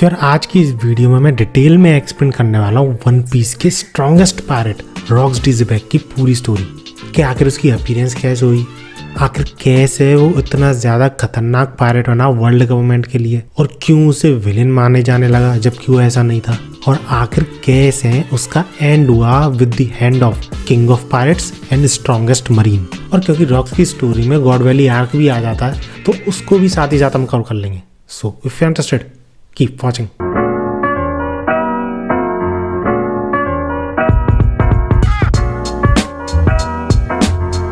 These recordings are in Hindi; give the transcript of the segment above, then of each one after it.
तो यार आज की इस वीडियो में मैं डिटेल में एक्सप्लेन करने वाला हूँ वन पीस के स्ट्रॉन्गेस्ट पायरेट रॉक्स डी ज़ेबेक की पूरी स्टोरी कि आखिर उसकी अपीयरेंस कैसे हुई, आखिर कैसे वो इतना ज़्यादा खतरनाक पायरेट बना वर्ल्ड गवर्नमेंट के लिए और क्यों उसे विलेन माने जाने लगा जबकि वो ऐसा नहीं था, और आखिर कैसे उसका एंड हुआ with the hand of king of pirates and strongest marine. और क्योंकि रॉक्स की स्टोरी में गॉड वैली आर्क भी आ जाता है तो उसको भी साथ ही साथ हम कवर कर लेंगे। So if you interested keep watching.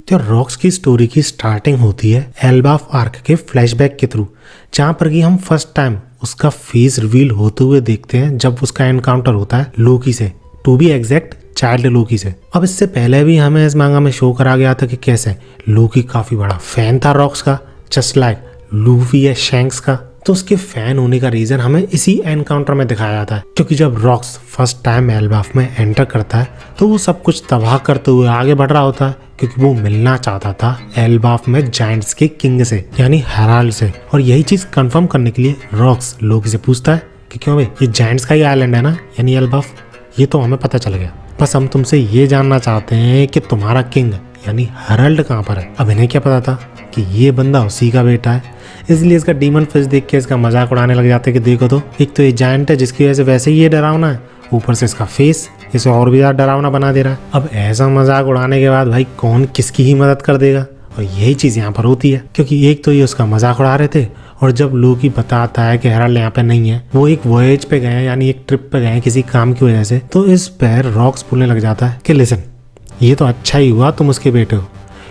तो रॉक्स की स्टोरी की स्टार्टिंग होती है एल्बाफ आर्क के फ्लैशबैक के थ्रू, जहां पर कि हम फर्स्ट टाइम उसका फेस रिवील होते हुए देखते हैं जब उसका एनकाउंटर होता है लोकी से, टू बी एग्जैक्ट चाइल्ड लोकी से। अब इससे पहले भी हमें इस मांगा में शो करा गया था कि कैसे लोकी काफी बड़ा फैन था रॉक्स का, जस्ट लाइक लूफी या शैंक्स का। तो उसके फैन होने का रीजन हमें इसी एनकाउंटर में दिखाया जाता है, क्योंकि जब रॉक्स फर्स्ट टाइम एल्बाफ में एंटर करता है तो वो सब कुछ तबाह करते हुए आगे बढ़ रहा होता है, क्योंकि वो मिलना चाहता था एल्बाफ में जायंट्स के किंग से यानी हेराल्ड से। और यही चीज कंफर्म करने के लिए रॉक्स लोकी से पूछता है कि क्यों भाई ये जायंट्स का ही आइलैंड है ना, यानी एल्बाफ, ये तो हमें पता चल गया, बस हम तुमसे ये जानना चाहते हैं कि तुम्हारा किंग यानी हेराल्ड कहाँ पर है। अब इन्हें क्या पता था कि ये बंदा उसी का बेटा है, इसलिए इसका डीमन फिश देख के इसका मजाक उड़ाने लग जाते हैं कि देखो तो एक तो ये जायंट है जिसकी वजह से वैसे ही ये डरावना है, ऊपर से इसका फेस इसे और भी ज्यादा डरावना बना दे रहा है। अब ऐसा मजाक उड़ाने के बाद भाई कौन किसकी ही मदद कर देगा, और यही चीज यहाँ पर होती है, क्योंकि एक तो ये उसका मजाक उड़ा रहे थे और जब लोकी बताता है कि हेराल्ड यहाँ पे नहीं है, वो एक वॉयेज पे गए यानी एक ट्रिप पे गए किसी काम की वजह से, तो इस पर रॉक्स बोलने लग जाता है कि लिसन, ये तो अच्छा ही हुआ तुम उसके बेटे हो,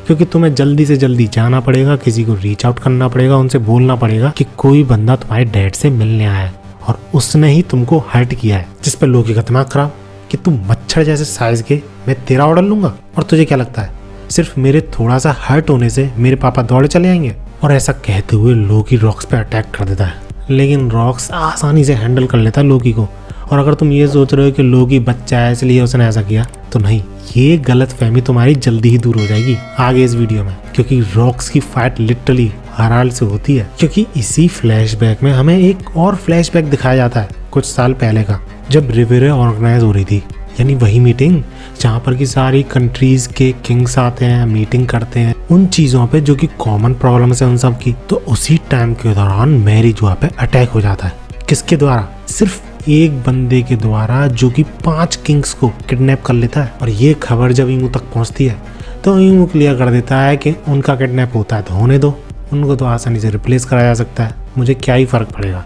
क्योंकि तुम्हें जल्दी से जल्दी जाना पड़ेगा, किसी को रीच आउट करना पड़ेगा, उनसे बोलना पड़ेगा कि कोई बंदा तुम्हारे डैड से मिलने आया है और उसने ही तुमको हर्ट किया है। जिस पर लोकी का दिमाग खराब कि तुम मच्छर जैसे साइज के मैं तेरा ऑर्डर लूंगा, और तुझे क्या लगता है सिर्फ मेरे थोड़ा सा हर्ट होने से मेरे पापा दौड़े चले आएंगे। और ऐसा कहते हुए लोकी रॉक्स पे अटैक कर देता है, लेकिन रॉक्स आसानी से हैंडल कर लेता है लोकी को। और अगर तुम ये सोच रहे हो कि लोकी बच्चा है इसलिए उसने ऐसा किया, तो नहीं, ये गलत फहमी तुम्हारी जल्दी ही दूर हो जाएगी आगे इस वीडियो में, क्योंकि रॉक्स की फाइट लिटरली हेराल्ड से होती है। क्योंकि इसी फ्लैशबैक में हमें एक और फ्लैशबैक दिखाया जाता है कुछ साल पहले का, जब रिवेरे ऑर्गेनाइज हो रही थी, यानी वही मीटिंग जहाँ पर की सारी कंट्रीज के किंग्स आते हैं, मीटिंग करते हैं उन चीजों पे जो कि कॉमन प्रॉब्लम्स है उन सब की। तो उसी टाइम के दौरान मैरिजुआ पे अटैक हो जाता है। किसके द्वारा? सिर्फ एक बंदे के द्वारा, जो कि 5 किंग्स को किडनैप कर लेता है। और ये खबर जब ईमू तक पहुंचती है तो ईमू क्लियर कर देता है कि उनका किडनैप होता है तो होने दो, उनको तो आसानी से रिप्लेस कराया जा सकता है, मुझे क्या ही फर्क पड़ेगा।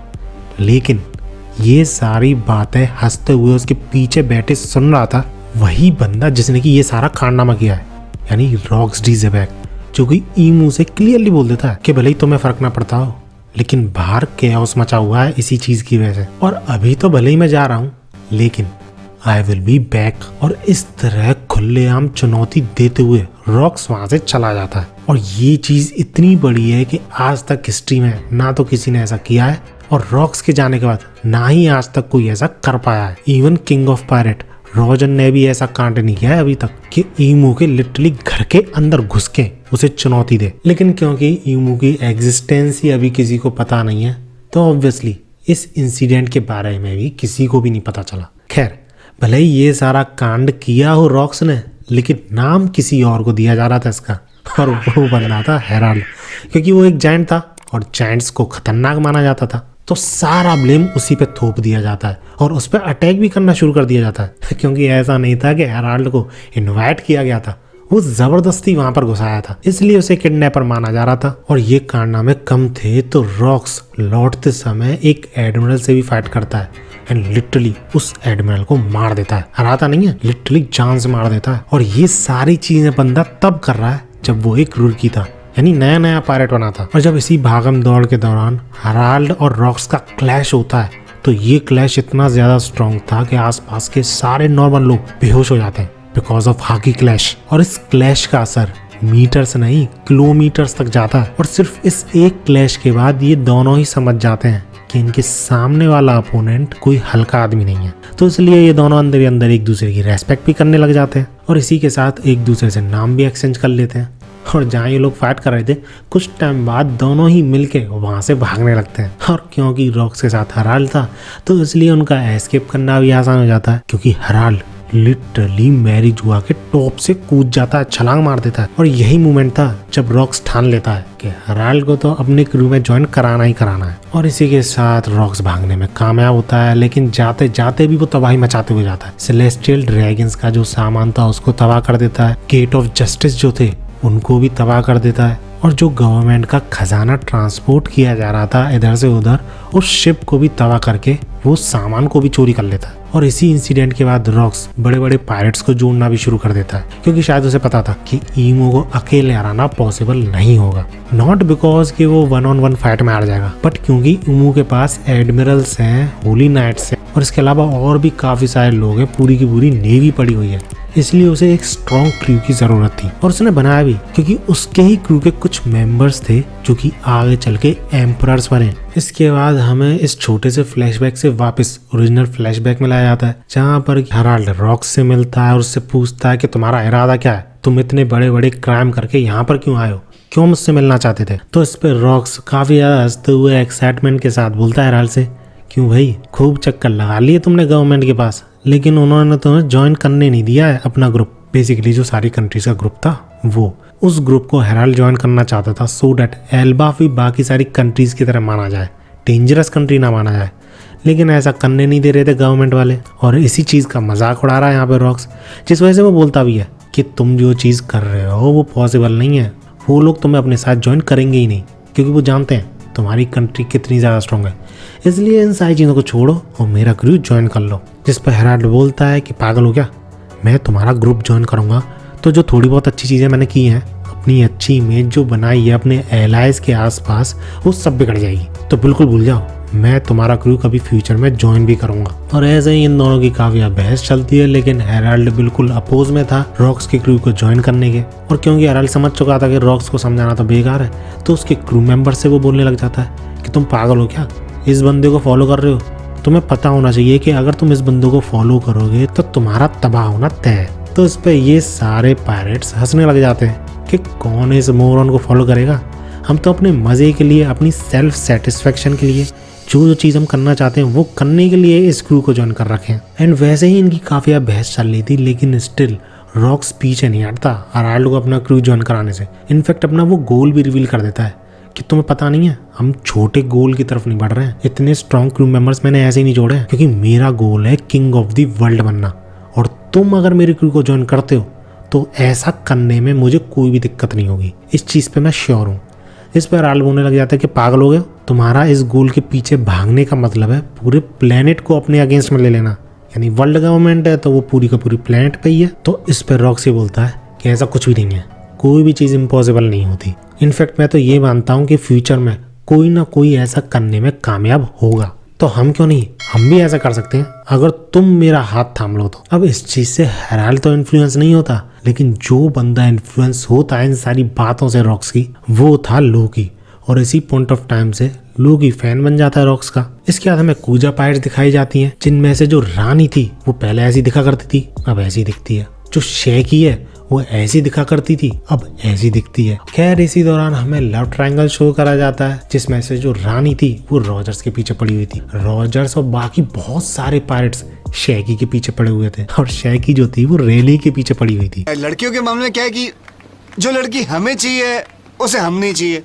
लेकिन ये सारी बातें हंसते हुए उसके पीछे बैठे सुन रहा था वही बंदा जिसने कि ये सारा कारनामा किया है, यानी रॉक्स डी ज़ेबेक, जो कि ईमू से क्लियरली बोल देता है कि भले ही तुम्हें फर्क ना पड़ता हो, लेकिन बाहर कैओस मचा हुआ है इसी चीज की वजह से, और अभी तो भले ही मैं जा रहा हूँ लेकिन आई विल बी बैक। और इस तरह खुलेआम चुनौती देते हुए रॉक्स वहां से चला जाता है। और ये चीज इतनी बड़ी है कि आज तक हिस्ट्री में ना तो किसी ने ऐसा किया है, और रॉक्स के जाने के बाद ना ही आज तक कोई ऐसा कर पाया है। इवन किंग ऑफ पायरेट रोजन ने भी ऐसा कांड नहीं किया है अभी तक कि ईमू के लिटरली घर के अंदर घुस के उसे चुनौती दे। लेकिन क्योंकि ईमू की एग्जिस्टेंस ही अभी किसी को पता नहीं है, तो ऑब्वियसली इस इंसिडेंट के बारे में भी किसी को भी नहीं पता चला। खैर, भले ही ये सारा कांड किया हो रॉक्स ने, लेकिन नाम किसी और को दिया जा रहा था इसका, और वो बन रहा था हेराल्ड, क्योंकि वो एक जायंट था और जायंट्स को खतरनाक माना जाता था। तो सारा ब्लेम उसी पे थोप दिया जाता है और उस पर अटैक भी करना शुरू कर दिया जाता है, क्योंकि ऐसा नहीं था कि हेराल्ड को इनवाइट किया गया था, वो जबरदस्ती वहां पर घुसाया था, इसलिए उसे किडनैपर माना जा रहा था। और ये कारनामे कम थे तो रॉक्स लौटते समय एक एडमिरल से भी फाइट करता है एंड लिटरली उस एडमिरल को मार देता है, हराता नहीं है, लिटरली जान से मार देता है। और ये सारी चीजें बंदा तब कर रहा है जब वो एक रुड़की था, यानी नया नया पायरेट बना था। और जब इसी भागम दौड़ के दौरान हेराल्ड और रॉक्स का क्लैश होता है, तो ये क्लैश इतना ज्यादा स्ट्रॉन्ग था कि आसपास के सारे नॉर्मल लोग बेहोश हो जाते हैं बिकॉज ऑफ हाकी क्लैश। और इस क्लैश का असर मीटर्स नहीं किलोमीटर्स तक जाता है। और सिर्फ इस एक क्लैश के बाद ये दोनों ही समझ जाते हैं कि इनके सामने वाला अपोनेंट कोई हल्का आदमी नहीं है, तो इसलिए ये दोनों अंदर ही अंदर एक दूसरे की रेस्पेक्ट भी करने लग जाते हैं और इसी के साथ एक दूसरे से नाम भी एक्सचेंज कर लेते हैं। और जहाँ ये लोग फाइट कर रहे थे कुछ टाइम बाद दोनों ही मिलके वहाँ से भागने लगते हैं। और क्योंकि रॉक्स के साथ हराल्ड था तो इसलिए उनका एस्केप करना भी आसान हो जाता है, क्योंकि हराल्ड लिटरली मैरी जुआ के टॉप से कूद जाता है, छलांग मार देता है। और यही मोमेंट था जब रॉक्स ठान लेता है कि हराल्ड को तो अपने क्रू में ज्वाइन कराना ही कराना है। और इसी के साथ रॉक्स भागने में कामयाब होता है, लेकिन जाते जाते भी वो तबाही मचाते हुए जाता है। सेलेस्टियल ड्रैगन्स का जो सामान था उसको तबाह कर देता है, गेट ऑफ जस्टिस जो थे उनको भी तबाह कर देता है, और जो गवर्नमेंट का खजाना ट्रांसपोर्ट किया जा रहा था इधर से उधर उस शिप को भी तबाह करके वो सामान को भी चोरी कर लेता है। और इसी इंसिडेंट के बाद रॉक्स बड़े बड़े पायरेट्स को जोड़ना भी शुरू कर देता है, क्योंकि शायद उसे पता था कि ईमो को अकेले हराना पॉसिबल नहीं होगा। नॉट बिकॉज कि वो 1-on-1 फाइट में हार जाएगा, बट क्योंकि ईमो के पास एडमिरल्स हैं, होली नाइट्स हैं, और इसके अलावा और भी काफी सारे लोग हैं, पूरी की पूरी नेवी पड़ी हुई है, इसलिए उसे एक स्ट्रॉन्ग क्रू की जरूरत थी। और उसने बनाया भी, क्योंकि उसके ही क्रू के कुछ मेंबर्स थे जो कि आगे चल के एम्परर्स बने। इसके बाद हमें इस छोटे से फ्लैशबैक से वापस ओरिजिनल फ्लैशबैक में लाया जाता है, जहाँ पर हराल्ड रॉक्स से मिलता है और उससे पूछता है कि तुम्हारा इरादा क्या है, तुम इतने बड़े बड़े क्राइम करके यहाँ पर क्यों आए हो, क्यों मुझसे मिलना चाहते थे। तो इस पर रॉक्स काफी ज्यादा हंसते हुए एक्साइटमेंट के साथ बोलता है हराल्ड से, क्यों भाई खूब चक्कर लगा लिए तुमने गवर्नमेंट के पास, लेकिन उन्होंने तुम्हें ज्वाइन करने नहीं दिया है अपना ग्रुप। बेसिकली जो सारी कंट्रीज का ग्रुप था वो उस ग्रुप को हेराल्ड ज्वाइन करना चाहता था, सो डैट एल्बाफ भी बाकी सारी कंट्रीज की तरह माना जाए, डेंजरस कंट्री ना माना जाए। लेकिन ऐसा करने नहीं दे रहे थे गवर्नमेंट वाले, और इसी चीज़ का मजाक उड़ा रहा है यहाँ पे रॉक्स, जिस वजह से वो बोलता भी है कि तुम जो चीज़ कर रहे हो वो पॉसिबल नहीं है, वो लोग तुम्हें अपने साथ ज्वाइन करेंगे ही नहीं, क्योंकि वो जानते हैं तुम्हारी कंट्री कितनी ज़्यादा स्ट्रॉन्ग है। इसलिए इन सारी चीज़ों को छोड़ो और मेरा ग्रुप ज्वाइन कर लो। जिस पर हेराल्ड बोलता है कि पागल हो क्या, मैं तुम्हारा ग्रुप ज्वाइन करूँगा तो जो थोड़ी बहुत अच्छी चीज़ें मैंने की हैं, अपनी अच्छी इमेज जो बनाई है अपने एलाइज के आसपास, वो सब बिगड़ जाएगी, तो बिल्कुल भूल जाओ, मैं तुम्हारा क्रू कभी फ्यूचर में ज्वाइन भी करूंगा। और ऐसे ही इन दोनों की काफी बहस चलती है, लेकिन हेराल्ड बिल्कुल अपोज में था रॉक्स के क्रू को ज्वाइन करने के। और क्योंकि हेराल्ड समझ चुका था कि रॉक्स को समझाना तो बेकार है, तो उसके क्रू मेंबर से वो बोलने लग जाता है कि तुम पागल हो क्या, इस बंदे को फॉलो कर रहे हो, तुम्हें पता होना चाहिए कि अगर तुम इस बंदे को फॉलो करोगे तो तुम्हारा तबाह होना तय है। तो इस पे ये सारे पायरेट्स हंसने लग जाते हैं कि कौन इस मोरन को फॉलो करेगा, हम तो अपने मजे के लिए, अपनी सेल्फ सेटिस्फेक्शन के लिए जो चीज़ हम करना चाहते हैं वो करने के लिए इस क्रू को ज्वाइन कर रखे हैं। एंड वैसे ही इनकी काफ़ी बहस चल रही थी, लेकिन स्टिल रॉक्स पीछे नहीं हटता हेराल्ड को अपना क्रू ज्वाइन कराने से। इनफैक्ट अपना वो गोल भी रिवील कर देता है कि तुम्हें पता नहीं है, हम छोटे गोल की तरफ नहीं बढ़ रहे हैं, इतने स्ट्रॉन्ग क्रू मेंबर्स मैंने ऐसे ही नहीं जोड़े हैं, क्योंकि मेरा गोल है किंग ऑफ द वर्ल्ड बनना, और तुम अगर मेरे क्रू को ज्वाइन करते हो तो ऐसा करने में मुझे कोई भी दिक्कत नहीं होगी, इस चीज़ पे मैं श्योर हूँ। इस पर हेराल्ड बोलने लग जाता है कि पागल हो गए, तुम्हारा इस गोल के पीछे भागने का मतलब है पूरे प्लेनेट को अपने अगेंस्ट में ले लेना, यानी वर्ल्ड गवर्नमेंट है तो वो पूरी का पूरी प्लेनेट पे ही है। तो इस पर रॉक्स बोलता है कि ऐसा कुछ भी नहीं है, कोई भी चीज़ इम्पॉसिबल नहीं होती। इनफैक्ट मैं तो ये मानता हूँ कि फ्यूचर में कोई ना कोई ऐसा करने में कामयाब होगा, तो हम क्यों नहीं, हम भी ऐसा कर सकते हैं अगर तुम मेरा हाथ थाम लो तो। अब इस चीज़ से हेराल्ड तो इन्फ्लुएंस नहीं होता, लेकिन जो बंदा इन्फ्लुएंस होता है इन सारी बातों से रॉक्स की, वो था लोकी। और इसी पॉइंट ऑफ टाइम से लोकी फैन बन जाता है रॉक्स का। इसके बाद हमें कूजा पायरेट्स दिखाई जाती हैं, जिनमें से जो रानी थी वो पहले ऐसी दिखा करती थी, अब ऐसी दिखती है। जो शेकी है वो ऐसी दिखा करती थी, अब ऐसी दिखती है। खैर इसी दौरान हमें लव ट्रायंगल शो करा जाता है, जिसमें से जो रानी थी वो रॉजर्स के पीछे पड़ी हुई थी। रॉजर्स और बाकी बहुत सारे पायरेट्स शेकी के पीछे पड़े हुए थे, और शेकी जो थी वो रेली के पीछे पड़ी हुई थी। लड़कियों के मामले में क्या है कि जो लड़की हमें चाहिए उसे हम नहीं चाहिए,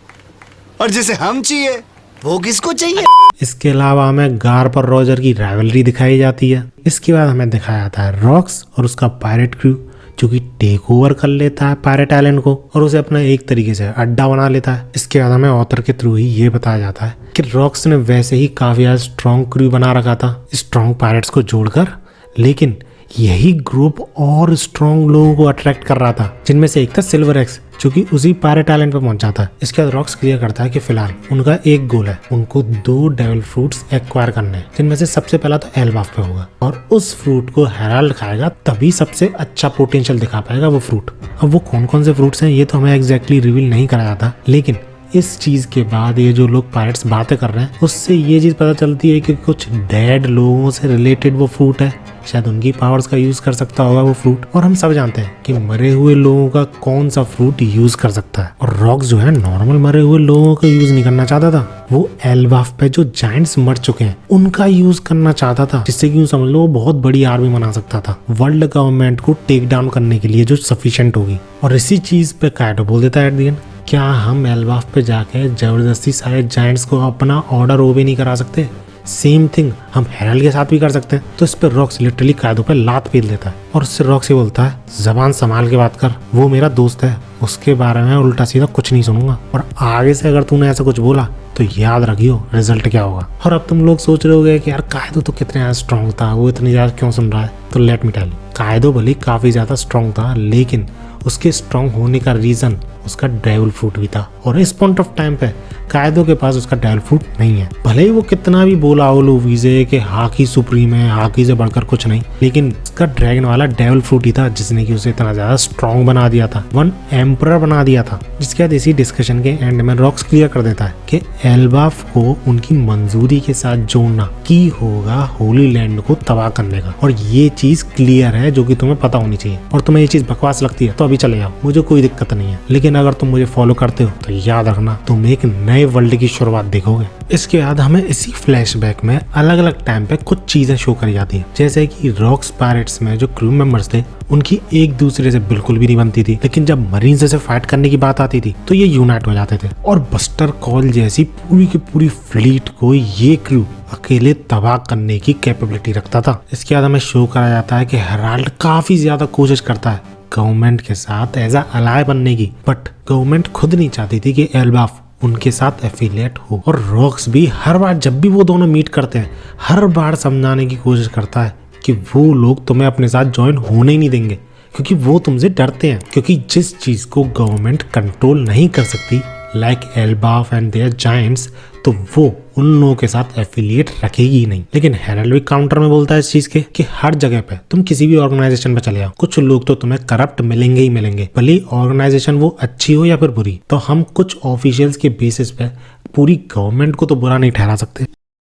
और जिसे हम चाहिए वो किसको चाहिए। इसके अलावा हमें गार पर रॉजर की राइवलरी दिखाई जाती है। इसके बाद हमें दिखाया जाता है रॉक्स और उसका पायरेट क्रू जो कि टेक ओवर कर लेता है पायरेट आइलैंड को और उसे अपना एक तरीके से अड्डा बना लेता है। इसके बाद हमें ऑथर के थ्रू ही ये बताया जाता है कि रॉक्स ने वैसे ही काफी ज्यादा स्ट्रॉन्ग क्रू बना रखा था स्ट्रॉन्ग पायरेट्स को जोड़कर, लेकिन यही ग्रुप और स्ट्रॉन्ग लोगों को अट्रैक्ट कर रहा था, जिनमें से एक था सिल्वर एक्स जो कि उसी पायरेट आइलैंड पे पहुंच जाता है। इसके बाद रॉक्स क्लियर करता है कि फिलहाल उनका एक गोल है, उनको 2 डेविल फ्रूट्स एक्वायर करने हैं, जिनमें से सबसे पहला तो एल्बाफ पे होगा, और उस फ्रूट को हेराल्ड खाएगा तभी सबसे अच्छा पोटेंशियल दिखा पाएगा वो फ्रूट। अब वो कौन कौन से फ्रूट्स हैं ये तो हमें एग्जैक्टली रिवील नहीं करा जाता, लेकिन इस चीज के बाद ये जो लोग पायरेट्स बातें कर रहे हैं उससे ये चीज पता चलती है कि कुछ डेड लोगों से रिलेटेड वो फ्रूट है, शायद उनकी पावर्स का यूज कर सकता होगा वो फ्रूट। और हम सब जानते हैं कि मरे हुए लोगों का कौन सा फ्रूट यूज कर सकता है। और रॉक्स जो है नॉर्मल मरे हुए लोगों का यूज नहीं करना चाहता था, वो एल्बाफ पे जो जायंट्स मर चुके हैं उनका यूज करना चाहता था, जिससे कि समझ लो वो बहुत बड़ी आर्मी बना सकता था वर्ल्ड गवर्नमेंट को टेक डाउन करने के लिए, जो सफिशिएंट होगी। और इसी चीज पे काइडो बोल देता है एट द एंड, क्या हम एल्बाफ पे जाके जबरदस्ती सारे जायंट्स को अपना ऑर्डर ओबे नहीं करा सकते? सेम थिंग हम हेरल्ड के साथ भी कर सकते हैं। तो इस पर रॉक्स लिटरली कायदो पे लात पीट देता है और उससे रॉक्स ये बोलता है, जबान संभाल के बात कर, वो मेरा दोस्त है, उसके बारे में उल्टा सीधा कुछ नहीं सुनूंगा, और आगे से अगर तूने ऐसा कुछ बोला तो याद रखियो रिजल्ट क्या होगा। और अब तुम लोग सोच रहे होगे कि यार कायदो तो कितने ज्यादा स्ट्रॉन्ग था, वो इतनी ज्यादा क्यों सुन रहा है? तो लेट मी टेल यू, कायदो भले काफी ज्यादा स्ट्रॉन्ग था, लेकिन उसके स्ट्रॉन्ग होने का रीजन उसका डेविल फ्रूट भी था। और इस पॉइंट ऑफ टाइम पे कायदो के पास उसका डेविल फ्रूट नहीं है। भले ही वो कितना भी बोला ओलो वीजे कि हाकी सुप्रीम है, हाकी से बढ़कर कुछ नहीं, लेकिन उसका ड्रैगन वाला डेविल फ्रूट ही था जिसने कि उसे इतना ज्यादा स्ट्रॉन्ग बना दिया था, वन एम्परर बना दिया था। जिसके बाद इसी डिस्कशन के एंड में रॉक्स क्लियर कर देता है कि एल्बाफ को उनकी मंजूरी के साथ जोड़ना की होगा होली लैंड को तबाह करने का। और ये चीज क्लियर है जो कि तुम्हें पता होनी चाहिए। और तुम्हें ये चीज बकवास लगती है तो अभी चले जाओ, मुझे कोई दिक्कत नहीं है, लेकिन अगर तुम मुझे फॉलो करते हो तो याद रखना तुम एक नए वर्ल्ड की शुरुआत देखोगे। इसके बाद हमें इसी फ्लैशबैक में अलग अलग टाइम पे कुछ चीजें शो करी जाती है, जैसे कि रॉक्स पायरेट्स में जो क्रू मेंबर्स थे उनकी एक दूसरे से बिल्कुल भी नहीं बनती थी, लेकिन जब मरीन्स से फाइट करने की बात आती थी तो ये यूनाइट हो जाते थे। और बस्टर कॉल जैसी पूरी की पूरी फ्लीट को ये क्रू अकेले तबाह करने की कैपेबिलिटी रखता था। इसके बाद हमें शो करा जाता है कि हेराल्ड काफी ज्यादा कोशिश करता है गवर्नमेंट के साथ एज अ अलाय बनने की, बट गवर्नमेंट खुद नहीं चाहती थी कि एल्बाफ उनके साथ एफिलिएट हो। और रॉक्स भी हर बार जब भी वो दोनों मीट करते हैं हर बार समझाने की कोशिश करता है कि वो लोग तुम्हें अपने साथ ज्वाइन होने ही नहीं देंगे, क्योंकि वो तुमसे डरते हैं। क्योंकि जिस चीज को गवर्नमेंट कंट्रोल नहीं कर सकती like Elbaf and there giants, तो वो उन लोगों के साथ एफिलिएट रखेगी ही नहीं। लेकिन हेरल्ड भी काउंटर में बोलता है इस चीज के कि हर जगह पे तुम किसी भी ऑर्गेनाइजेशन पे चले जाओ, कुछ लोग तो तुम्हें करप्ट मिलेंगे ही मिलेंगे, भले ऑर्गेनाइजेशन वो अच्छी हो या फिर बुरी। तो हम कुछ ऑफिशियल्स के बेसिस पे पूरी गवर्नमेंट को तो बुरा नहीं ठहरा सकते।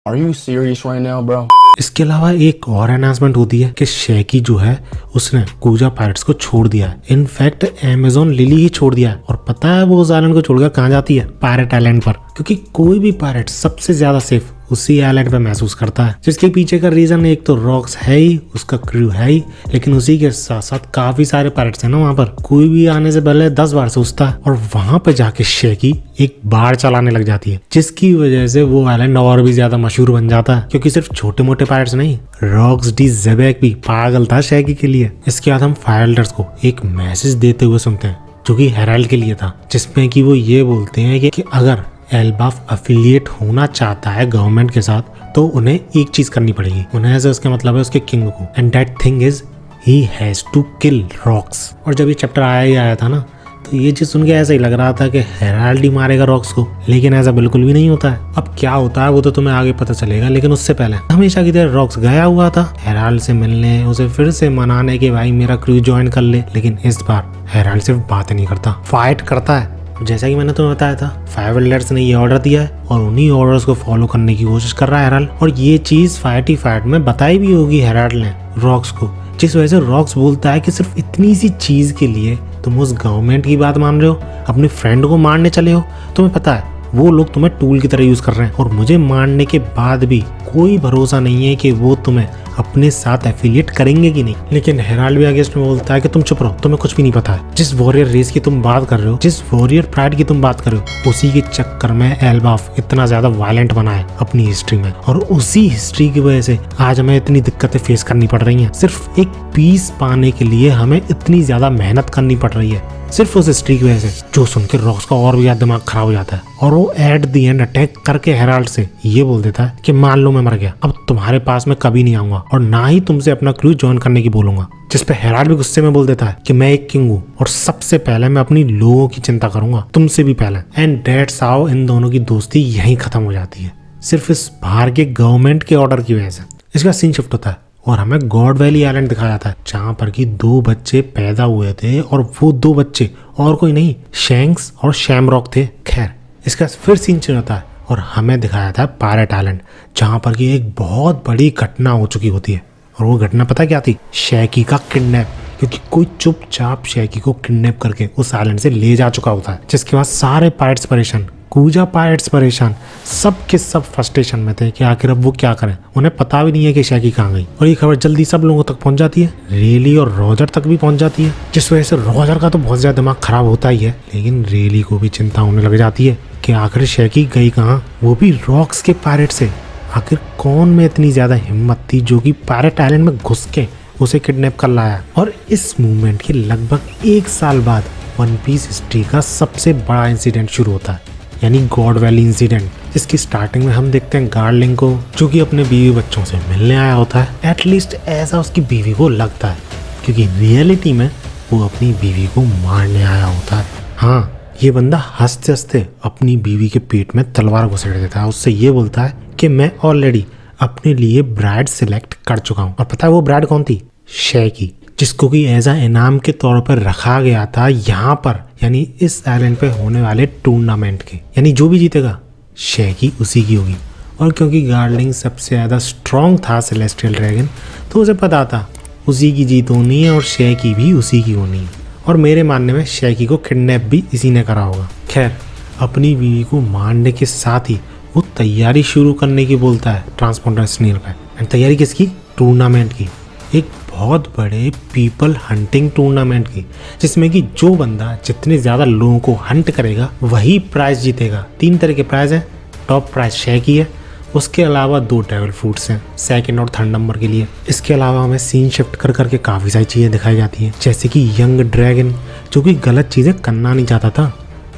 Are you serious right now, bro? इसके अलावा एक और अनाउंसमेंट होती है कि शैकी जो है उसने कूजा पायरेट्स को छोड़ दिया है। इनफैक्ट अमेज़न लिली ही छोड़ दिया है। और पता है वो उस आइलैंड को छोड़कर कहाँ जाती है? पायरेट आइलैंड पर, क्योंकि कोई भी पायरेट सबसे ज्यादा सेफ उसी आइलैंड पे महसूस करता है। जिसके पीछे का रीजन एक तो रॉक्स है ही, उसका क्रू है ही, लेकिन उसी के साथ साथ काफी सारे पायरेट्स हैं ना वहाँ पर। कोई भी आने से पहले 10 बार सोचता है। और वहां पे जाके शैकी एक बाढ़ चलाने लग जाती है, जिसकी वजह से वो आइलैंड और भी ज्यादा मशहूर बन जाता है। क्योंकि सिर्फ छोटे मोटे पायरेट्स नहीं, रॉक्स डी ज़ेबेक भी पागल था शैकी के लिए। इसके बाद हम फायर एल्डर्स को एक मैसेज देते हुए सुनते हैं जो कि हेराल्ड के लिए था, जिसमें कि वो ये बोलते हैं कि अगर एल्बाफ अफिलिएट होना चाहता है गवर्नमेंट के साथ तो उन्हें एक चीज करनी पड़ेगी। उन्हें ऐसे उसके मतलब है उसके किंग को, and that thing is he has to kill rocks. और जब ये चैप्टर आया ही आया था ना तो ये चीज सुन के ऐसा ही लग रहा था कि हेराल्ड ही मारेगा रॉक्स को, लेकिन ऐसा बिल्कुल भी नहीं होता है। अब क्या होता है वो तो तुम्हें आगे पता चलेगा, लेकिन उससे पहले हमेशा की तरह रॉक्स गया हुआ था हेराल्ड से मिलने, उसे फिर से मनाने के भाई मेरा क्रू ज्वाइन कर ले। लेकिन इस बार हेराल्ड सिर्फ बात नहीं करता, फाइट करता है। जैसा कि मैंने तुम्हें बताया था, फाइव एल्डर्स ने ये ऑर्डर दिया है और उन्हीं ऑर्डर्स को फॉलो करने की कोशिश कर रहा है हेराल्ड। और ये चीज फाइट ही फाइट में बताई भी होगी हेराल्ड ने रॉक्स को, जिस वजह से रॉक्स बोलता है कि सिर्फ इतनी सी चीज के लिए तुम उस गवर्नमेंट की बात मान रहे हो, अपने फ्रेंड को मारने चले हो। तुम्हें पता है वो लोग तुम्हें टूल की तरह यूज कर रहे हैं, और मुझे मारने के बाद भी कोई भरोसा नहीं है कि वो तुम्हें अपने साथ एफिलिएट करेंगे कि नहीं। लेकिन हेराल्ड भी अगेंस्ट में बोलता है कि तुम चुप रहो, तुम्हें कुछ भी नहीं पता है। जिस वॉरियर रेस की तुम बात कर रहे हो, जिस वॉरियर प्राइड की तुम बात कर रहे हो, उसी के चक्कर में एल्बाफ इतना ज्यादा वायलेंट बना है अपनी हिस्ट्री में, और उसी हिस्ट्री की वजह से आज हमें इतनी दिक्कतें फेस करनी पड़ रही हैं। सिर्फ एक पीस पाने के लिए हमें इतनी ज्यादा मेहनत करनी पड़ रही है, सिर्फ उस हिस्ट्री की वजह से। जो सुन के रॉक्स का और भी ज्यादा दिमाग खराब हो जाता है, और वो एट द एंड अटैक करके हेराल्ड से ये बोल देता है कि मान लो मैं मर गया, अब तुम्हारे पास मैं कभी नहीं आऊंगा और ना ही तुमसे अपना क्रू ज्वाइन करने की बोलूंगा। जिस पे हेराल्ड भी गुस्से में बोल देता है कि मैं एक किंग हूँ और सबसे पहले मैं अपनी लोगों की चिंता करूंगा, तुमसे भी पहले। एंड दैट्स हाउ इन दोनों की दोस्ती यहीं खत्म हो जाती है, सिर्फ इस बाहर के गवर्नमेंट के ऑर्डर की वजह से। इसका सीन शिफ्ट होता है और हमें गॉड वैली आइलैंड दिखाया जाता है, जहाँ पर की 2 बच्चे पैदा हुए थे, और वो 2 बच्चे और कोई नहीं, शैंक्स और शैमरॉक थे। खैर इसका फिर सीन चेंज होता है और हमें दिखाया था पायरेट आइलैंड, जहाँ पर कि एक बहुत बड़ी घटना हो चुकी होती है। और वो घटना पता क्या थी? शैकी का किडनैप, क्योंकि कोई चुपचाप शैकी को किडनैप करके उस आइलैंड से ले जा चुका होता है, जिसके बाद सारे पायरेट्स परेशान, कूजा पायरेट्स परेशान, सब के सब फ्रस्ट्रेशन में थे कि आखिर अब वो क्या करें। उन्हें पता भी नहीं है कि शैकी कहाँ गई। और ये खबर जल्दी सब लोगों तक पहुंच जाती है, रेली और रॉजर तक भी पहुंच जाती है, जिस वजह से रॉजर का तो बहुत ज्यादा दिमाग खराब होता ही है, लेकिन रेली को भी चिंता होने लग जाती है कि आखिर शैकी गई कहाँ, वो भी रॉक्स के पायरेट से। आखिर कौन में इतनी ज्यादा हिम्मत थी जो कि पायरेट आइलैंड में घुस के उसे किडनैप कर लाया। और इस मूवमेंट के लगभग 1 साल बाद वन पीस हिस्ट्री का सबसे बड़ा इंसिडेंट शुरू होता है, यानी गॉड वैली इंसिडेंट, जिसकी स्टार्टिंग में हम देखते हैं गार्लिंग को, जो कि अपने बीवी बच्चों से मिलने आया होता है। एटलीस्ट ऐसा उसकी बीवी को लगता है, क्योंकि रियलिटी में वो अपनी बीवी को मारने आया होता है। हाँ, ये बंदा हंसते हंसते अपनी बीवी के पेट में तलवार घुसेड़ देता है। उससे ये बोलता है कि मैं ऑलरेडी अपने लिए ब्राइड सिलेक्ट कर चुका हूँ। और पता है वो ब्राइड कौन थी? शैकी, जिसको कि एज इनाम के तौर पर रखा गया था यहाँ पर, यानी इस आइलैंड पे होने वाले टूर्नामेंट के, यानी जो भी जीतेगा शैकी उसी की होगी। और क्योंकि गार्लिंग सबसे ज़्यादा स्ट्रॉन्ग था सेलेस्टियल ड्रैगन, तो उसे पता था उसी की जीत होनी है और शैकी भी उसी की होनी है। और मेरे मानने में शैकी को किडनैप भी इसी ने करा होगा। खैर, अपनी बीवी को मारने के साथ ही वो तैयारी शुरू करने की बोलता है ट्रांसपोंडर स्नेल पे। एंड तैयारी किसकी? टूर्नामेंट की, एक बहुत बड़े पीपल हंटिंग टूर्नामेंट की, जिसमें कि जो बंदा जितने ज़्यादा लोगों को हंट करेगा वही प्राइज जीतेगा। 3 तरह के प्राइज हैं। टॉप प्राइज शैकी है, उसके अलावा 2 डेविल फ्रूट्स हैं 2nd और 3rd नंबर के लिए। इसके अलावा हमें सीन शिफ्ट कर करके काफ़ी सारी चीज़ें दिखाई जाती हैं, जैसे कि यंग ड्रैगन, जो कि गलत चीज़ें करना नहीं चाहता था,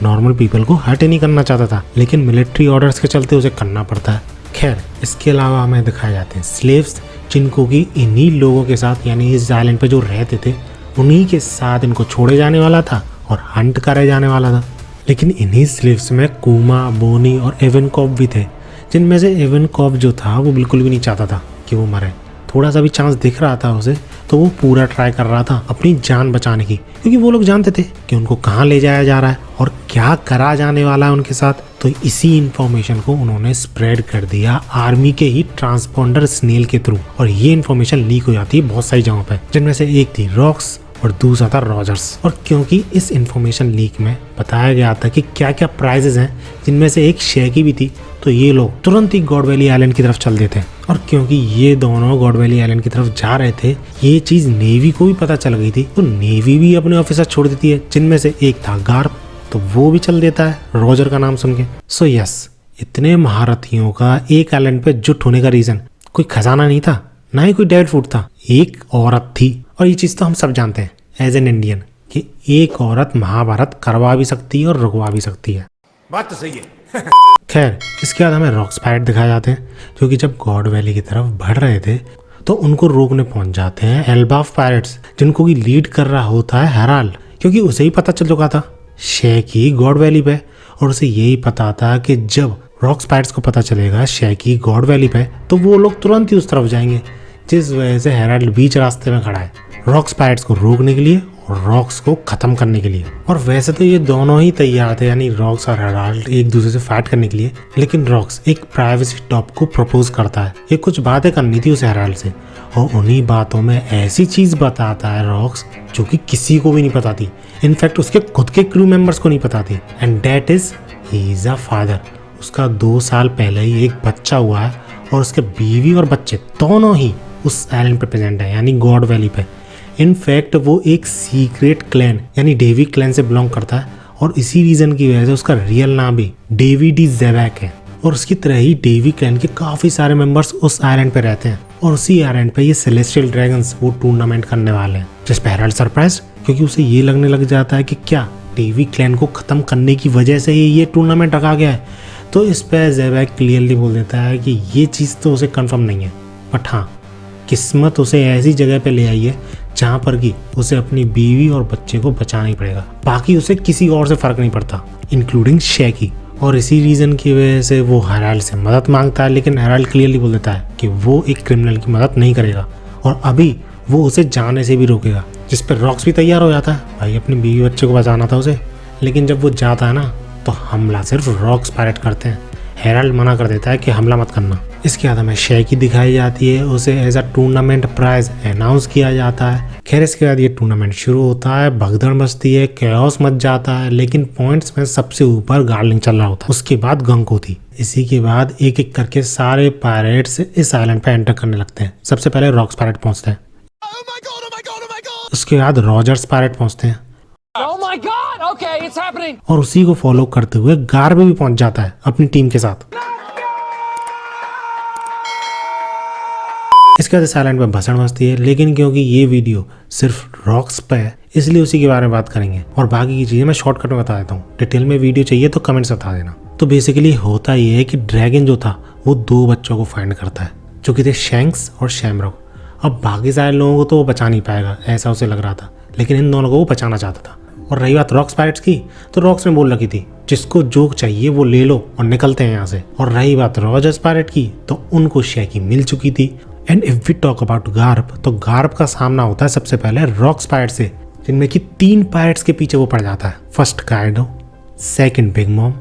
नॉर्मल पीपल को हर्ट ही नहीं करना चाहता था, लेकिन मिलिट्री ऑर्डर्स के चलते उसे करना पड़ता है। खैर, इसके अलावा हमें दिखाए जाते हैं स्लेव्स, जिनको कि इन्हीं लोगों के साथ, यानी इस आइलैंड पे जो रहते थे उन्हीं के साथ इनको छोड़े जाने वाला था और हंट करे जाने वाला था। लेकिन इन्हीं स्लेव्स में कुमा, बोनी और एवनकॉप भी थे, जिनमें से एवनकॉप जो था वो बिल्कुल भी नहीं चाहता था कि वो मरे। थोड़ा सा भी चांस दिख रहा था उसे तो वो पूरा ट्राई कर रहा था अपनी जान बचाने की, क्योंकि वो लोग जानते थे कि उनको कहाँ ले जाया जा रहा है और क्या करा जाने वाला है उनके साथ। तो इसी इंफॉर्मेशन को उन्होंने स्प्रेड कर दिया आर्मी के ही ट्रांसपोंडर स्नेल के थ्रू, और ये इंफॉर्मेशन लीक हो जाती है बहुत सारी जगहों पे, जिनमें से एक थी रॉक्स और दूसरा था रॉजर्स। और क्योंकि इस इंफॉर्मेशन लीक में बताया गया था कि क्या क्या प्राइजेस हैं, जिनमें से एक शैकी भी थी, तो ये लोग तुरंत ही गॉड वैली आइलैंड की तरफ चल देते हैं। और क्योंकि ये दोनों गॉड वैली आइलैंड की तरफ जा रहे थे, ये चीज नेवी को भी पता चल गई थी, तो नेवी भी अपने ऑफिसर छोड़ देती है, जिनमें से एक था गार्प, तो वो भी चल देता है रॉजर का नाम सुन के। सो यस, इतने महारथियों का एक आइलैंड पे जुट होने का रीजन कोई खजाना नहीं था, ना ही कोई डेविल फ्रूट था, एक औरत थी। और ये चीज तो हम सब जानते हैं एज एन इंडियन कि एक औरत महाभारत करवा भी सकती है और रुकवा भी सकती है। बात तो सही है। खैर, इसके बाद हमें रॉक्स पायरेट दिखाए जाते हैं, जो कि जब गॉड वैली की तरफ बढ़ रहे थे तो उनको रोकने पहुंच जाते हैं एल्बाफ पायरेट्स, जिनको की लीड कर रहा होता है हेराल्ड, क्योंकि उसे ही पता चल चुका था शैकी गॉड वैली पे, और उसे यही पता था कि जब रॉक्स पायरेट्स को पता चलेगा शैकी गॉड वैली पे तो वो लोग तुरंत ही उस तरफ जाएंगे, जिस वजह से हेराल्ड बीच रास्ते में खड़ा है रॉक्स पायरेट्स को रोकने के लिए और रॉक्स को खत्म करने के लिए। और वैसे तो ये दोनों ही तैयार थे, यानी रॉक्स और हेराल्ड एक दूसरे से फाइट करने के लिए, लेकिन रॉक्स एक प्राइवेसी टॉप को प्रपोज करता है। ये कुछ बातें करनी थी उसे हेराल्ड से, और उन्हीं बातों में ऐसी चीज बताता है रॉक्स जो कि किसी को भी नहीं पता थी, इनफैक्ट उसके खुद के क्रू मेंबर्स को नहीं पता थी, and that is he is a father. उसका 2 साल पहले ही एक बच्चा हुआ है और उसके बीवी और बच्चे दोनों ही उस आइलैंड पे प्रेजेंट है, यानी गॉड वैली पे। इनफैक्ट वो एक सीक्रेट क्लैन यानी डेवी क्लैन से बिलोंग करता है, और इसी रीजन की वजह से उसका रियल नाम भी डेवी डी ज़ेवैक है। और उसकी तरह ही डेवी क्लैन के काफ़ी सारे मेंबर्स उस आइलैंड पे रहते हैं, और उसी आइलैंड पे ये सेलेस्टियल ड्रैगन्स वो टूर्नामेंट करने वाले हैं, जिस पे हेराल्ड सरप्राइज, क्योंकि उसे ये लगने लग जाता है कि क्या डेवी क्लैन को ख़त्म करने की वजह से ही ये टूर्नामेंट रखा गया है। तो इस पे ज़ेवैक क्लियरली बोल देता है कि ये चीज़ तो उसे कन्फर्म नहीं है, बट हाँ, किस्मत उसे ऐसी जगह पे ले आई है जहाँ पर कि उसे अपनी बीवी और बच्चे को बचाना ही पड़ेगा, बाकी उसे किसी और से फर्क नहीं पड़ता, इंक्लूडिंग शैकी। और इसी रीजन की वजह से वो हेराल्ड से मदद मांगता है, लेकिन हेराल्ड क्लियरली बोल देता है कि वो एक क्रिमिनल की मदद नहीं करेगा, और अभी वो उसे जाने से भी रोकेगा। जिस पर रॉक्स भी तैयार हो जाता है, भाई अपनी बीवी बच्चे को बचाना था उसे। लेकिन जब वो जाता है ना, तो हमला सिर्फ रॉक्स पायरेट करते हैं। हेराल्ड मना कर देता है कि हमला मत करना। इसके बाद हमें शैकी दिखाई जाती है, उसे as a tournament prize announce किया जाता है। खैर इसके बाद ये टूर्नामेंट शुरू होता है, भगदड़ मचती है, कैओस मच जाता है, लेकिन पॉइंट्स में सबसे ऊपर गार्लिंग चल रहा होता है, उसके बाद गंक होती। इसी के बाद एक एक करके सारे पायरेट्स इस आइलैंड पे एंटर करने लगते हैं। सबसे पहले रॉक्स पायरेट पहुंचते हैं, उसके बाद रॉजर्स पायरेट पहुंचते हैं, Oh my God! Okay, it's happening. और उसी को फॉलो करते हुए गार्ब भी पहुंच जाता है अपनी टीम के साथ। इसके बाद इस आइलैंड पे भसड़ मचती है, लेकिन क्योंकि ये वीडियो सिर्फ रॉक्स पे है इसलिए उसी के बारे में बात करेंगे, और बाकी की चीजें मैं शॉर्टकट में बता देता हूँ। डिटेल में वीडियो चाहिए तो कमेंट्स बता देना। तो बेसिकली होता ये है कि ड्रैगन जो था वो 2 बच्चों को फाइंड करता है जो कि थे शैंक्स और शैमरॉक। अब बाकी सारे लोगों को तो वो बचा नहीं पाएगा ऐसा उसे लग रहा था, लेकिन इन दोनों को वो बचाना चाहता था। और रही बात रॉक्स पायरेट्स की, तो रॉक्स ने बोल रखी थी जिसको जो चाहिए वो ले लो और निकलते हैं यहाँ से। और रही बात रॉजर्स पायरेट की, तो उनको शैकी मिल चुकी थी। And if we talk about Garb, तो गार्ब का सामना होता है सबसे पहले रॉक्स पायरेट से, जिनमें कि 3 पायरेट्स के पीछे वो पड़ जाता है। First Kaido, second big mom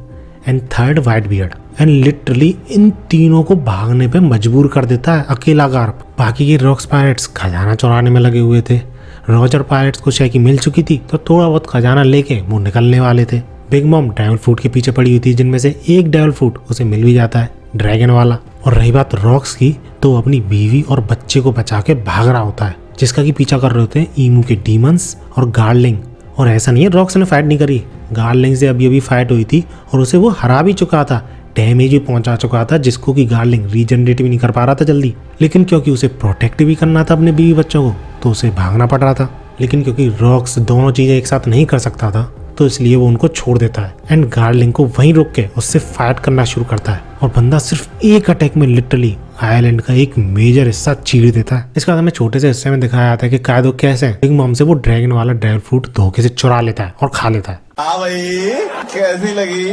and third white beard. And literally in तीनों को भागने पे मजबूर कर देता है अकेला गार्ब। बाकी के रॉक्स पायरेट्स खजाना चुराने में लगे हुए थे। रॉजर पायरेट्स को शैकी मिल चुकी थी, तो थोड़ा बहुत खजाना लेके वो निकलने वाले थे। बिग मॉम डेविल फ्रूट के पीछे पड़ी हुई थी, जिनमें से एक डेविल फ्रूट उसे मिल भी जाता है, ड्रैगन वाला। और रही बात रॉक्स की, तो अपनी बीवी और बच्चे को बचा के भाग रहा होता है, जिसका की पीछा कर रहे होते हैं ईमू के डीमंस और गार्लिंग। और ऐसा नहीं है रॉक्स ने फाइट नहीं करी, गार्लिंग से अभी फाइट हुई थी और उसे वो हरा भी चुका था, डैमेज भी पहुंचा चुका था, जिसको कि गार्लिंग रीजनरेट भी नहीं कर पा रहा था जल्दी। लेकिन क्योंकि उसे प्रोटेक्ट भी करना था अपने बीवी बच्चों को, तो उसे भागना पड़ रहा था। लेकिन क्योंकि रॉक्स दोनों चीजें एक साथ नहीं कर सकता था, तो इसलिए वो उनको छोड़ देता है एंड गार्लिंग को वहीं रोक के उससे फाइट करना शुरू करता है। और बंदा सिर्फ एक अटैक में लिटरली आइलैंड का एक मेजर हिस्सा चीर देता है। इसके बाद हमें छोटे से हिस्से में दिखाया जाता है कि कायदो कैसे बिग मॉम से वो ड्रैगन वाला ड्रैगन फ्रूट धोखे से चुरा लेता है और खा लेता है। हाँ भाई, कैसी लगी?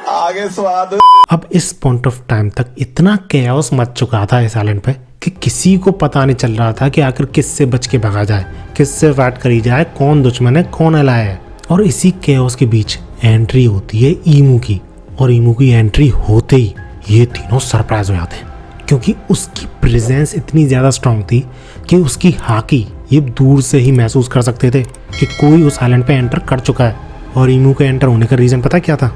आगे स्वाद। अब इस पॉइंट ऑफ टाइम तक इतना कैओस मच चुका था इस आइलैंड पे कि किसी को पता नहीं चल रहा था कि आखिर किससे बच के भागा जाए, किससे फाइट करी जाए, कौन दुश्मन है कौन अलाय है। और इसी कैओस के बीच एंट्री होती है ईमू की, और ईमू की एंट्री होते ही ये तीनों सरप्राइज हो जाते हैं, क्योंकि उसकी प्रेजेंस इतनी ज़्यादा स्ट्रांग थी कि उसकी हाकी ये दूर से ही महसूस कर सकते थे कि कोई उस आइलैंड पे एंटर कर चुका है। और ईमू के एंटर होने का रीज़न पता क्या था?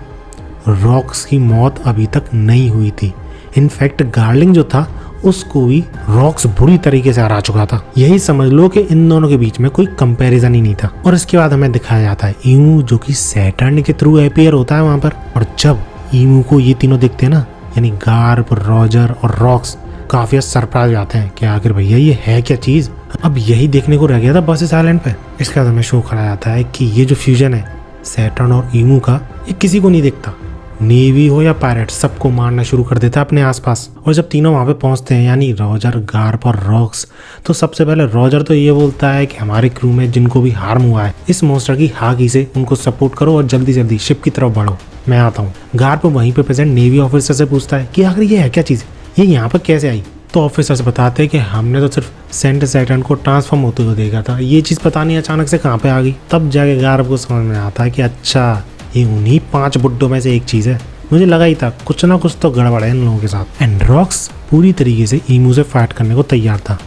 रॉक्स की मौत अभी तक नहीं हुई थी। इनफैक्ट गार्लिंग जो था उसको भी रॉक्स बुरी तरीके से हरा चुका था। यही समझ लो कि इन दोनों के बीच में कोई कंपैरिजन ही नहीं था। और इसके बाद हमें दिखाया जाता है ईमू जो कि सैटर्न के थ्रू अपीयर होता है वहां पर। और जब ईमू को ये तीनों दिखते हैं ना, यानी गार्ब, रॉजर और रॉक्स, काफी सरप्राइज आते हैं कि आखिर भैया ये है क्या चीज। अब यही देखने को रह गया था बस इस आइलैंड पे। इसके बाद हमें शो कराया जाता है कि ये जो फ्यूजन है सैटर्न और ईमू का, ये किसी को नहीं दिखता। नेवी हो या पायरेट, सबको मारना शुरू कर देता है अपने आसपास। और जब तीनों वहां पे पहुंचते हैं, यानी रॉजर, गार्ब और रॉक्स, तो सबसे पहले रॉजर तो ये बोलता है कि हमारे क्रू में जिनको भी हार्म हुआ है इस मॉन्स्टर की हाकी से उनको सपोर्ट करो और जल्दी जल्दी शिप की तरफ बढ़ो, मैं आता हूँ। गार्ब वहीं पे प्रेजेंट नेवी ऑफिसर से पूछता है कि आखिर ये है क्या चीज, ये यहाँ पर कैसे आई। तो ऑफिसर्स बताते हैं कि हमने तो सिर्फ सेंट सैटर्न को ट्रांसफॉर्म होते हुए देखा था, ये चीज पता नहीं अचानक से कहाँ पे आ गई। तब जाके गार्ब को समझ में आता है कि अच्छा ये उन्हीं 5 बुड्ढों में से एक चीज है। मुझे लगा ही था कुछ ना कुछ तो गड़बड़ है इन लोगों के साथ। एंड रॉक्स पूरी तरीके से ईमू से फाइट करने को तैयार था।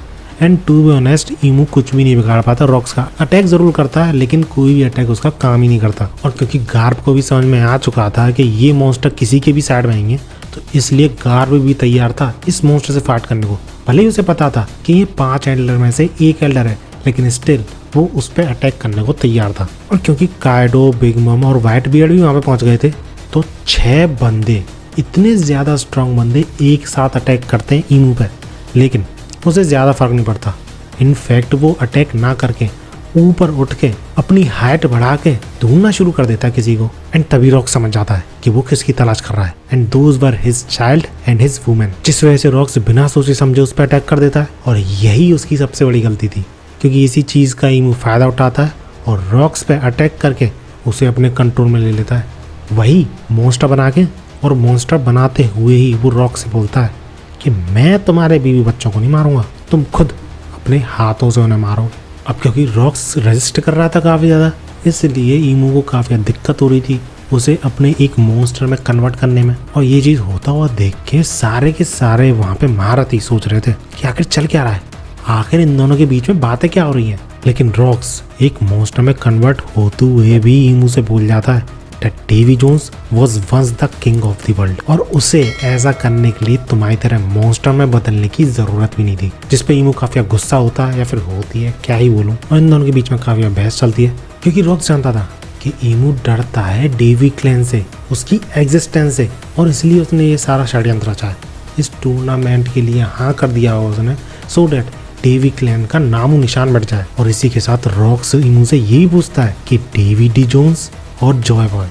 एंड टू बी ऑनेस्ट ईमू कुछ भी नहीं बिगाड़ पाता रॉक्स का। अटैक जरूर करता है लेकिन कोई भी अटैक उसका काम ही नहीं करता। और क्योंकि गार्ब को भी समझ में आ चुका था कि ये मॉन्स्टर किसी के भी साइड में आएंगे, तो इसलिए गार्ब भी तैयार था इस मॉन्स्टर से फाइट करने को। भले ही उसे पता था कि ये 5 एल्डर में से एक एल्डर है, लेकिन स्टिल वो उस पर अटैक करने को तैयार था। और क्योंकि काइडो, बिग मम और व्हाइट बियर्ड भी वहाँ पे पहुँच गए थे, तो 6 बंदे, इतने ज़्यादा स्ट्रांग बंदे एक साथ अटैक करते हैं ईमू पर, लेकिन उसे ज़्यादा फर्क नहीं पड़ता। इनफैक्ट वो अटैक ना करके ऊपर उठ के अपनी हाइट बढ़ा के ढूंढना शुरू कर देता है किसी को। एंड तभी रॉक्स समझ जाता है कि वो किसकी तलाश कर रहा है। And those were his child and his women. जिस वजह से रॉक्स बिना सोचे समझे उस पर अटैक कर देता है। और यही उसकी सबसे बड़ी गलती थी, क्योंकि इसी चीज़ का ईमू फ़ायदा उठाता है और रॉक्स पे अटैक करके उसे अपने कंट्रोल में ले लेता है, वही मॉन्स्टर बना के। और मॉन्स्टर बनाते हुए ही वो रॉक से बोलता है कि मैं तुम्हारे बीवी बच्चों को नहीं मारूंगा, तुम खुद अपने हाथों से उन्हें मारो। अब क्योंकि रॉक्स रेजिस्ट कर रहा था काफ़ी ज़्यादा, इसलिए ईमू को काफी दिक्कत हो रही थी उसे अपने एक मॉन्स्टर में कन्वर्ट करने में। और ये चीज होता हुआ देख के सारे वहाँ पे महारथी सोच रहे थे कि आखिर चल क्या रहा है, आखिर इन दोनों के बीच में बातें क्या हो रही हैं। लेकिन रॉक्स एक मॉन्स्टर में कन्वर्ट होते हुए भी ईमू से बोल जाता है that Davy Jones was once the king of the world, और उसे ऐसा करने के लिए तुम्हारी तरह मॉन्स्टर में बदलने की जरूरत भी नहीं थी। जिसपे ईमू काफी गुस्सा होता है या फिर होती है, क्या ही बोलूं। और इन दोनों के बीच में काफी बहस चलती है क्योंकि रॉक्स जानता था कि ईमू डरता है डेवी क्लैन से, उसकी एग्जिस्टेंस से, और इसलिए उसने ये सारा षड्यंत्र रचा है। इस टूर्नामेंट के लिए हाँ कर दिया होगा उसने सो डैट डेवी क्लैन का नामो निशान बढ़ जाए। और इसी के साथ रॉक्स ईमू से यही पूछता है कि डेवी डी जोन्स और जॉय बॉय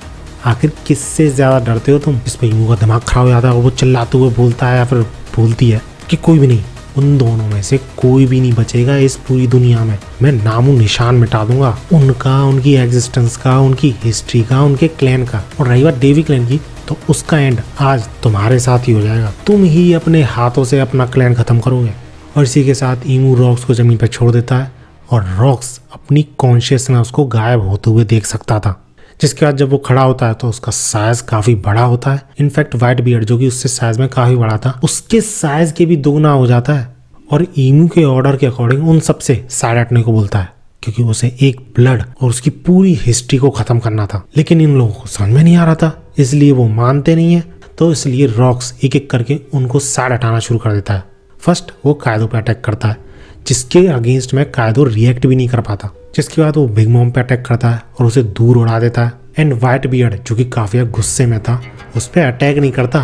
आखिर किससे ज्यादा डरते हो तुम। इस पे ईमू का दिमाग खराब हो जाता है और वो चिल्लाते हुए बोलता है या फिर बोलती है कि कोई भी नहीं, उन दोनों में से कोई भी नहीं बचेगा इस पूरी दुनिया में। मैं नामो निशान मिटा दूंगा उनका, उनकी एग्जिस्टेंस का, उनकी हिस्ट्री का, उनके क्लैन का। और रही बात डेवी क्लैन की, तो उसका एंड आज तुम्हारे साथ ही हो जाएगा। तुम ही अपने हाथों से अपना क्लैन खत्म करोगे। और इसी के साथ ईमू रॉक्स को जमीन पर छोड़ देता है और रॉक्स अपनी कॉन्शियसनेस को गायब होते हुए देख सकता था। जिसके बाद जब वो खड़ा होता है तो उसका साइज काफी बड़ा होता है। इनफैक्ट व्हाइट बियर्ड जो कि उससे साइज में काफी बड़ा था, उसके साइज के भी दोगुना हो जाता है और ईमू के ऑर्डर के अकॉर्डिंग उन सबसे साइड हटने को बोलता है क्योंकि उसे एक ब्लड और उसकी पूरी हिस्ट्री को खत्म करना था। लेकिन इन लोगों को समझ में नहीं आ रहा था, इसलिए वो मानते नहीं है। तो इसलिए रॉक्स एक एक करके उनको साइड हटाना शुरू कर देता है। फर्स्ट वो कायदो पे अटैक करता है जिसके अगेंस्ट में कायदो रिएक्ट भी नहीं कर पाता। जिसके बाद वो बिग मॉम पे अटैक करता है और उसे दूर उड़ा देता है। एंड व्हाइट बियर्ड जो कि काफी गुस्से में था उस पर अटैक नहीं करता,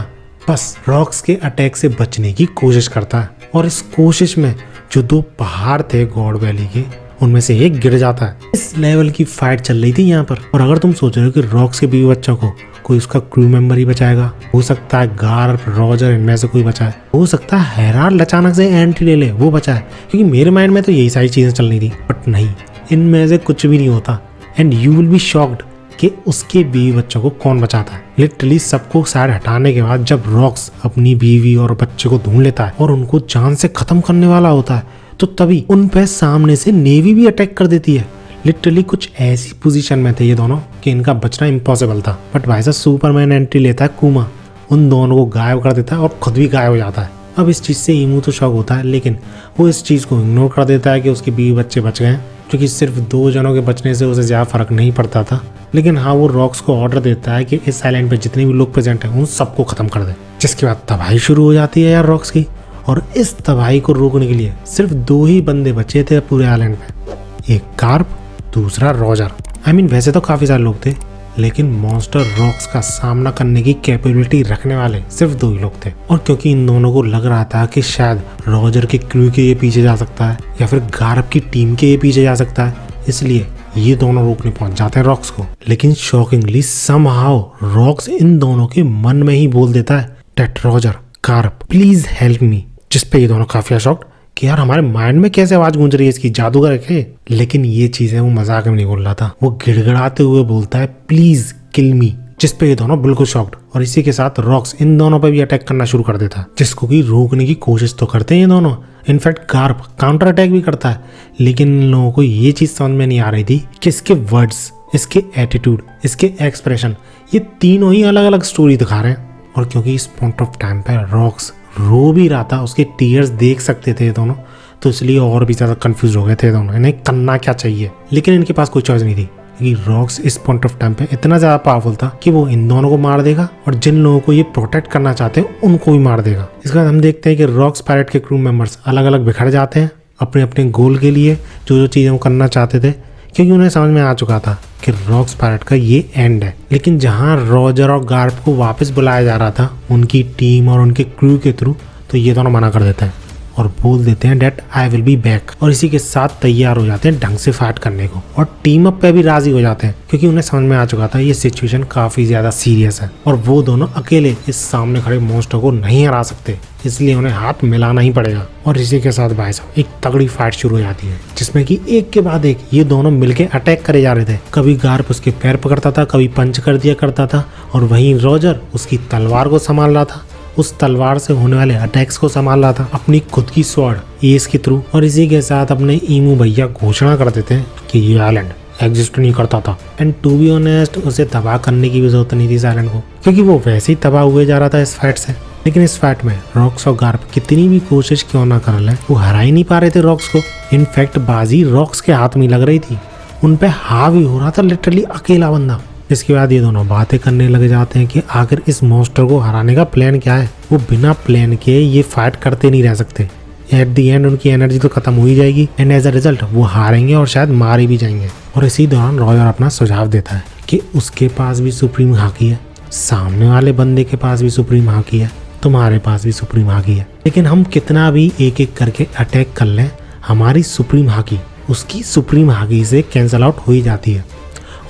बस रॉक्स के अटैक से बचने की कोशिश करता है। और इस कोशिश में जो दो पहाड़ थे गॉड वैली के, उनमें से एक गिर जाता है। इस लेवल की फाइट चल रही थी यहाँ पर। और अगर तुम सोच रहे हो कि रॉक्स के बीवी बच्चों को कोई उसका क्रू मेंबर ही बचाएगा, हो सकता है गार्प, रॉजर इनमें से कोई बचाए, हो सकता है हेराल्ड अचानक से एंट्री ले ले वो बचाए, क्योंकि मेरे माइंड में तो यही सारी चीजें चल रही थी। बट नहीं, इनमें से कुछ भी नहीं होता। And you will be shocked कि उसके बीवी बच्चों को कौन बचाता है। लिटरली सबको साइड हटाने के बाद जब रॉक्स अपनी बीवी और बच्चे को ढूंढ लेता है और उनको जान से खत्म करने वाला होता है, तो तभी उन पे सामने से नेवी भी अटैक कर देती है। लिटरली कुछ ऐसी पोजीशन में थे ये दोनों कि इनका बचना इम्पॉसिबल था। बट भाई साहब सुपरमैन एंट्री लेता है कुमा, उन दोनों को गायब कर देता है और खुद भी गायब हो जाता है। अब इस चीज से ईमू तो शॉक होता है, लेकिन वो इस चीज को इग्नोर कर देता है कि उसके बीवी बच्चे बच गए, क्योंकि सिर्फ 2 जनों के बचने से उसे ज्यादा फर्क नहीं पड़ता था। लेकिन हाँ, वो रॉक्स को ऑर्डर देता है कि इस आइलैंड पे जितने भी लोग प्रेजेंट हैं उन सबको खत्म कर दे। जिसके बाद तबाही शुरू हो जाती है यार रॉक्स की। और इस तबाही को रोकने के लिए सिर्फ 2 ही बंदे बचे थे पूरे आइलैंड पे, एक कार्प, दूसरा रॉजर। वैसे तो काफी सारे लोग थे, लेकिन मॉन्स्टर रॉक्स का सामना करने की कैपेबिलिटी रखने वाले सिर्फ 2 ही लोग थे। और क्योंकि इन दोनों को लग रहा था कि शायद रॉजर के क्रू के ये पीछे जा सकता है या फिर गार्प की टीम के ये पीछे जा सकता है, इसलिए ये दोनों रोकने पहुंच जाते हैं रॉक्स को। लेकिन शॉकिंगली समहाउ रॉक्स इन दोनों के मन में ही बोल देता है that Roger, carp, please help me. जिसपे ये दोनों काफी शॉक्ड कि यार हमारे माइंड में कैसे आवाज गूंज रही है इसकी, जादूगर है। लेकिन ये चीजें वो मजाक में नहीं बोल रहा था, वो गिड़गिड़ाते हुए बोलता है प्लीज किल मी। जिसपे ये दोनों बिल्कुल शॉक्ड। और इसी के साथ रॉक्स इन दोनों पे भी अटैक करना शुरू कर देता है, जिसको कि रोकने की कोशिश तो करते हैं ये दोनों। इनफैक्ट कार्प काउंटर अटैक भी करता है, लेकिन इन लोगों को ये चीज समझ में नहीं आ रही थी कि इसके वर्ड्स, इसके एटीट्यूड, इसके एक्सप्रेशन, ये तीनों ही अलग अलग स्टोरी दिखा रहे हैं। और क्योंकि इस पॉइंट ऑफ टाइम पे रॉक्स रो भी रहा था, उसके टीयर्स देख सकते थे ये दोनों, तो इसलिए और भी ज्यादा कंफ्यूज हो गए थे दोनों, इन्हें करना क्या चाहिए। लेकिन इनके पास कोई चॉइस नहीं थी, क्योंकि रॉक्स इस पॉइंट ऑफ टाइम पे इतना ज्यादा पावरफुल था कि वो इन दोनों को मार देगा और जिन लोगों को ये प्रोटेक्ट करना चाहते हैं उनको भी मार देगा। इसके बाद हम देखते हैं कि रॉक्स पायरेट के क्रू मेंबर्स अलग अलग बिखर जाते हैं अपने अपने गोल के लिए, जो चीजें वो करना चाहते थे, क्योंकि उन्हें समझ में आ चुका था कि रॉक्स पायरेट का ये एंड है। लेकिन जहां रॉजर और गार्प को वापस बुलाया जा रहा था उनकी टीम और उनके क्रू के थ्रू, तो ये दोनों मना कर देते हैं और बोल देते हैं that I will be back. और इसी के साथ तैयार हो जाते हैं ढंग से फाइट करने को, और टीम अप पे भी राजी हो जाते हैं, क्योंकि उन्हें समझ में आ चुका था ये सिचुएशन काफी ज्यादा सीरियस है और वो दोनों अकेले इस सामने खड़े मॉन्स्टर को नहीं हरा सकते, इसलिए उन्हें हाथ मिलाना ही पड़ेगा। और इसी के साथ भाई साहब एक तगड़ी फाइट शुरू हो जाती है, जिसमें कि एक के बाद एक ये दोनों मिलके अटैक करे जा रहे थे। कभी गार्प उसके पैर पकड़ता था, कभी पंच कर दिया करता था, और वहीं रॉजर उसकी तलवार को संभाल रहा था, उस तलवार से होने वाले अटैक्स को संभाल रहा था अपनी खुद की स्वॉर्ड एस के थ्रू। और इसी के साथ अपने ईमू भैया घोषणा कर देते हैं कि ये आइलैंड एग्जिस्ट नहीं करता था। एंड टू बी ऑनेस्ट उसे तबाह करने की भी जरूरत नहीं थी साइलेंट को, क्योंकि वो वैसे ही तबाह हुए जा रहा था इस फाइट से। लेकिन इस फाइट में रॉक्स और गार्प कितनी भी कोशिश क्यों ना कर ले, वो हरा ही नहीं पा रहे थे रॉक्स को। इनफैक्ट बाजी रॉक्स के हाथ में लग रही थी, उन पे हावी हो रहा था लिटरली अकेला बंदा। इसके बाद ये दोनों बातें करने लग जाते हैं कि आखिर इस मॉन्स्टर को हराने का प्लान क्या है। वो बिना प्लान के ये फाइट करते नहीं रह सकते। एट दी एंड उनकी एनर्जी तो खत्म हो ही जाएगी एंड एज अ रिजल्ट वो हारेंगे और शायद मारे भी जाएंगे। और इसी दौरान रॉयर अपना सुझाव देता है कि उसके पास भी सुप्रीम हाकी है, सामने वाले बंदे के पास भी सुप्रीम हाकी है, तुम्हारे पास भी सुप्रीम हाकी है, लेकिन हम कितना भी एक एक करके अटैक कर लें, हमारी सुप्रीम हाकी उसकी सुप्रीम हाकी से कैंसल आउट हो ही जाती है।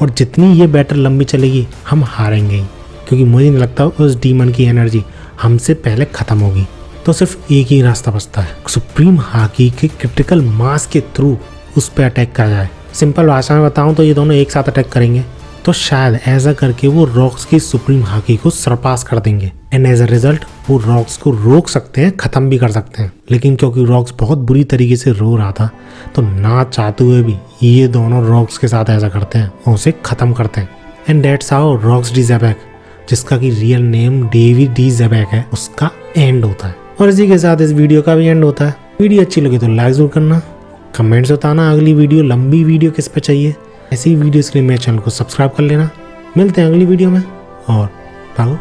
और जितनी ये बैटल लंबी चलेगी हम हारेंगे ही, क्योंकि मुझे नहीं लगता उस डीमन की एनर्जी हमसे पहले खत्म होगी। तो सिर्फ एक ही रास्ता बचता है, सुप्रीम हाकी के क्रिटिकल मास के थ्रू उस पर अटैक करा जाए। सिंपल भाषा में बताऊं तो ये दोनों एक साथ अटैक करेंगे, तो शायद ऐसा करके वो रॉक्स की सुप्रीम हाकी को सरपास कर देंगे एंड एज अ रिजल्ट वो रॉक्स को रोक सकते हैं, खत्म भी कर सकते हैं। लेकिन क्योंकि रॉक्स बहुत बुरी तरीके से रो रहा था, तो ना चाहते हुए भी ये दोनों रॉक्स के साथ ऐसा करते हैं और उसे खत्म करते हैं। And that's how Rocks D Xebec, जिसका कि real name David D Xebec है, उसका एंड होता है। और इसी के साथ इस वीडियो का भी एंड होता है। वीडियो अच्छी लगी तो लाइक जरूर करना, कमेंट्स बताना अगली वीडियो, लंबी वीडियो किस पे चाहिए। ऐसी वीडियोस के लिए मेरे चैनल को सब्सक्राइब कर लेना। मिलते हैं अगली वीडियो में और भागो।